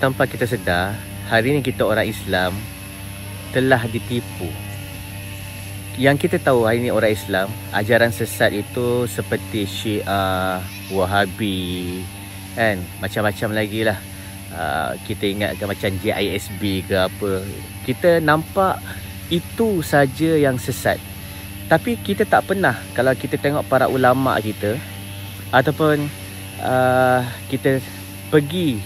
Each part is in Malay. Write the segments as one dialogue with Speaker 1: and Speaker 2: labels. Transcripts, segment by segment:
Speaker 1: tanpa kita sedar, hari ini kita orang Islam telah ditipu. Yang kita tahu hari ini orang Islam, ajaran sesat itu seperti Syiah, Wahabi, kan, macam-macam lagi lah. Kita ingatkan macam JISB ke apa. Kita nampak itu saja yang sesat. Tapi kita tak pernah, kalau kita tengok para ulama kita, ataupun kita pergi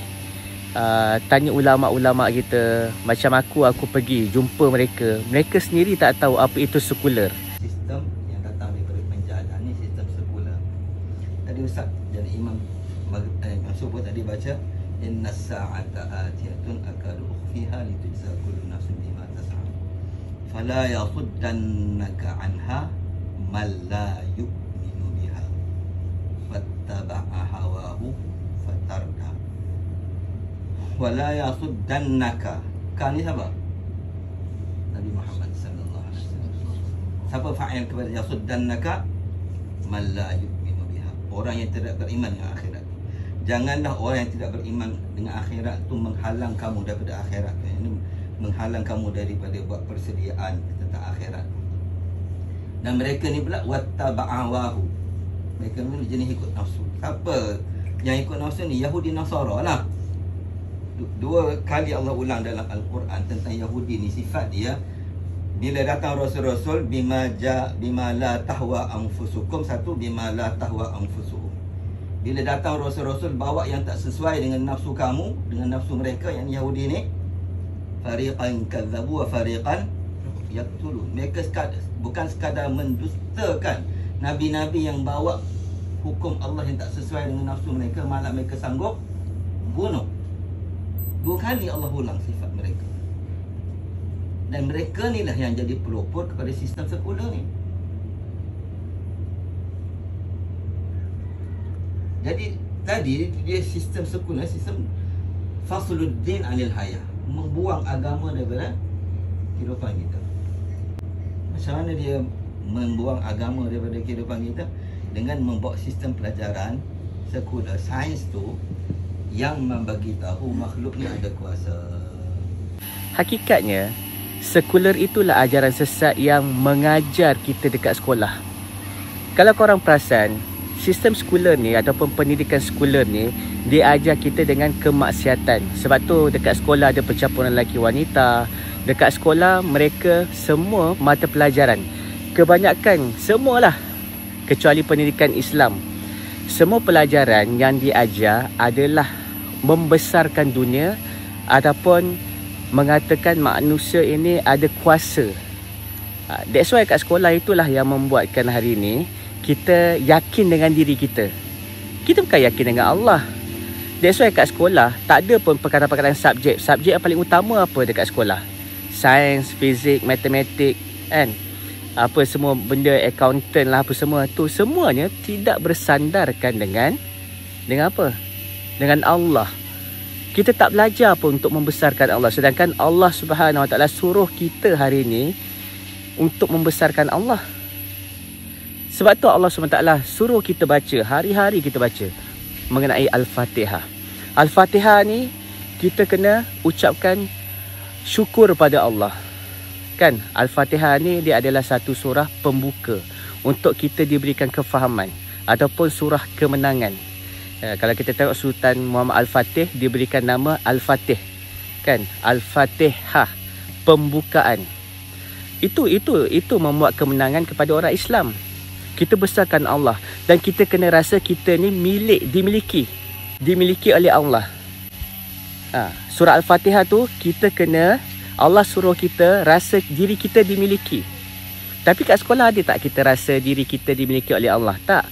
Speaker 1: tanya ulama-ulama kita, macam aku pergi jumpa mereka, mereka sendiri tak tahu apa itu sekular.
Speaker 2: Sistem yang datang daripada penjajahan ni sistem sekular. Tadi Ustaz dan Imam Mansur pun tadi baca, inna sa'ata atiyatun akadu ukhfiha litujza kullu nafsin bima tas'a fala yasuddannaka anha man la yu'minu biha fattaba'a hawahu fatarda. Wala yasuddannaka, kan ni siapa? Nabi Muhammad sallallahu alaihi wasallam. Siapa fa'il kepada yasuddannaka? Man la yu'minu biha, orang yang tidak beriman dengan akhirat. Janganlah orang yang tidak beriman dengan akhirat tu menghalang kamu daripada akhirat. Ini menghalang kamu daripada buat persediaan tentang akhirat. Dan mereka ni pula wattaba'awahu, mereka ni jenis ikut nafsu. Siapa yang ikut nafsu ni? Yahudi Nasara lah. Dua kali Allah ulang dalam Al-Quran tentang Yahudi ni, sifat dia. Bila datang Rasul-Rasul, bima la tahwa anfusukum, satu bima la tahwa anfusuhum. Bila datang Rasul-Rasul bawa yang tak sesuai dengan nafsu kamu, dengan nafsu mereka, yang Yahudi ni, fariqan kadzabu wa fariqan yaqtulun. Mereka bukan sekadar mendustakan nabi-nabi yang bawa hukum Allah yang tak sesuai dengan nafsu mereka, malah mereka sanggup bunuh. Dua kali Allah ulang sifat mereka. Dan mereka ni lah yang jadi pelopor kepada sistem sekular ni. Jadi tadi dia sistem sekular, sistem fasluddin anil hayah, membuang agama daripada kehidupan kita. Macam mana dia membuang agama daripada kehidupan kita? Dengan membawa sistem pelajaran sekular, sains tu yang membagi tahu makhluk ni ada kuasa.
Speaker 1: Hakikatnya, sekular itulah ajaran sesat yang mengajar kita dekat sekolah. Kalau korang perasan, sistem sekular ni ataupun pendidikan sekular ni, dia ajar kita dengan kemaksiatan. Sebab tu dekat sekolah ada pencampuran lelaki wanita. Dekat sekolah mereka semua mata pelajaran, kebanyakan semualah kecuali pendidikan Islam, semua pelajaran yang diajar adalah membesarkan dunia ataupun mengatakan manusia ini ada kuasa. That's why kat sekolah itulah yang membuatkan hari ini kita yakin dengan diri kita. Kita bukan yakin dengan Allah. That's why kat sekolah tak ada pun perkataan-perkataan subjek. Subjek yang paling utama apa dekat sekolah? Sains, fizik, matematik, kan? Apa semua benda, accountant lah, apa semua tu, semuanya tidak bersandarkan dengan apa? Dengan Allah. Kita tak belajar pun untuk membesarkan Allah. Sedangkan Allah Subhanahu Wa Taala suruh kita hari ini untuk membesarkan Allah. Sebab tu Allah SWT suruh kita baca, hari-hari kita baca mengenai Al-Fatihah. Al-Fatihah ni kita kena ucapkan syukur pada Allah. Kan, Al-Fatihah ni dia adalah satu surah pembuka untuk kita diberikan kefahaman ataupun surah kemenangan. Kalau kita tengok Sultan Muhammad Al-Fatih, diberikan nama Al-Fatih. Kan, Al-Fatihah, pembukaan. Itu membuat kemenangan kepada orang Islam. Kita besarkan Allah dan kita kena rasa kita ni dimiliki oleh Allah. Surah Al-Fatihah tu kita kena, Allah suruh kita rasa diri kita dimiliki. Tapi kat sekolah ada tak kita rasa diri kita dimiliki oleh Allah? Tak.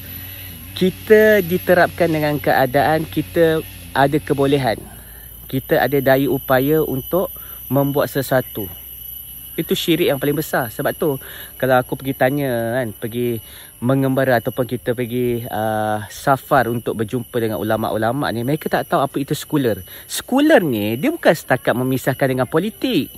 Speaker 1: Kita diterapkan dengan keadaan kita ada kebolehan. Kita ada daya upaya untuk membuat sesuatu. Itu syirik yang paling besar. Sebab tu kalau aku pergi tanya kan, pergi mengembara ataupun kita pergi safar untuk berjumpa dengan ulama-ulama ni, mereka tak tahu apa itu sekular. Sekular ni dia bukan setakat memisahkan dengan politik.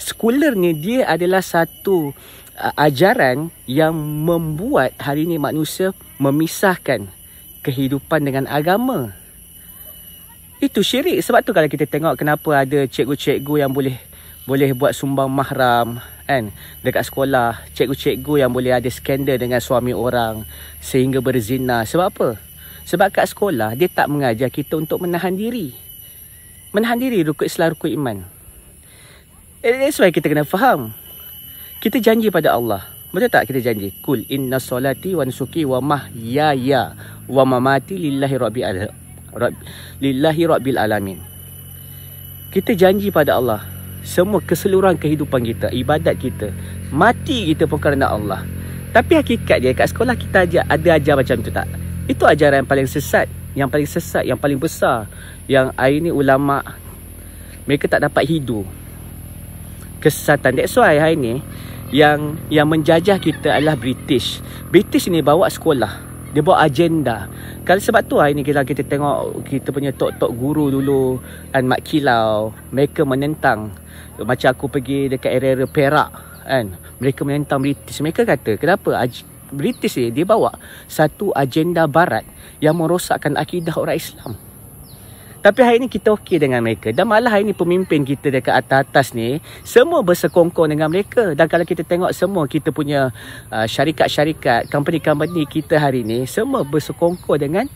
Speaker 1: Sekular ni dia adalah satu ajaran yang membuat hari ni manusia memisahkan kehidupan dengan agama. Itu syirik. Sebab tu kalau kita tengok kenapa ada cikgu-cikgu yang boleh buat sumbang mahram kan dekat sekolah, cikgu-cikgu yang boleh ada skandal dengan suami orang sehingga berzina. Sebab apa? Sebab kat sekolah dia tak mengajar kita untuk menahan diri. Menahan diri rukun Islam, rukun iman. That's why kita kena faham. Kita janji pada Allah. Betul tak kita janji? Kul inna solati wa nusuki wa mahyaya wa mamati lillahi rabbil alamin. Kita janji pada Allah, semua keseluruhan kehidupan kita, ibadat kita, mati kita pun kerana Allah. Tapi hakikat dia kat sekolah kita ajar macam tu tak? Itu ajaran yang paling sesat, yang paling besar, yang hari ni ulama mereka tak dapat hidu kesesatan. That's why hari ni yang menjajah kita adalah British. British ni bawa sekolah, dia bawa agenda. Kalau sebab tu hari ni kita tengok kita punya tok-tok guru dulu kan, Mak Kilau, mereka menentang. Macam aku pergi dekat area Perak kan, mereka menentang British. Mereka kata kenapa British ni dia bawa satu agenda barat yang merosakkan akidah orang Islam. Tapi hari ni kita okey dengan mereka. Dan malah hari ni pemimpin kita dekat atas ni semua bersekongkol dengan mereka. Dan kalau kita tengok semua kita punya syarikat-syarikat, company-company kita hari ni semua bersekongkol dengan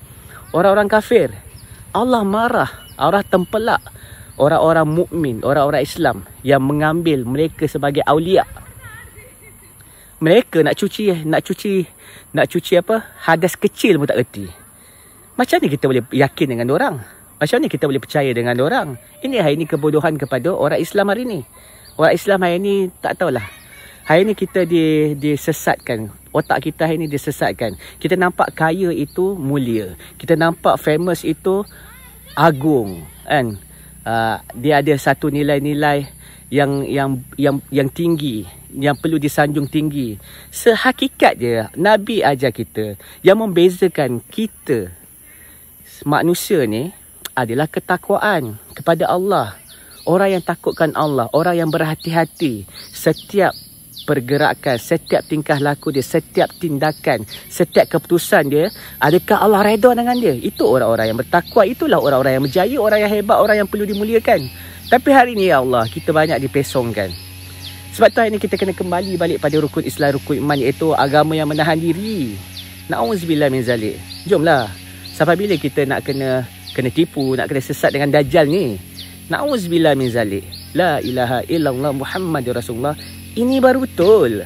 Speaker 1: orang-orang kafir. Allah marah, Allah tempelak orang-orang mukmin, orang-orang Islam yang mengambil mereka sebagai aulia. Mereka nak cuci apa? Hadas kecil pun tak reti. Macam ni kita boleh yakin dengan orang? Macam ni kita boleh percaya dengan orang? Ini hari ni kebodohan kepada orang Islam hari ni. Orang Islam hari ni tak tahulah. Hari ni kita disesatkan. Otak kita hari ni disesatkan. Kita nampak kaya itu mulia. Kita nampak famous itu agung, kan? Dia ada satu nilai-nilai yang tinggi, yang perlu disanjung tinggi. Sehakikat dia Nabi ajar kita, yang membezakan kita manusia ni adalah ketakwaan kepada Allah. Orang yang takutkan Allah, orang yang berhati-hati setiap pergerakan, setiap tingkah laku dia, setiap tindakan, setiap keputusan dia, adakah Allah redha dengan dia? Itu orang-orang yang bertakwa, itulah orang-orang yang berjaya, orang yang hebat, orang yang perlu dimuliakan. Tapi hari ni ya Allah, kita banyak dipesongkan. Sebab tu hari ni kita kena kembali balik pada rukun Islam, rukun iman, iaitu agama yang menahan diri. Na'udzubillah min zalik. Jomlah. Sampai bila kita nak kena tipu, nak kena sesat dengan Dajjal ni? Na'udzubillah min zalik. La ilaha illallah Muhammadur Rasulullah. Ini baru betul.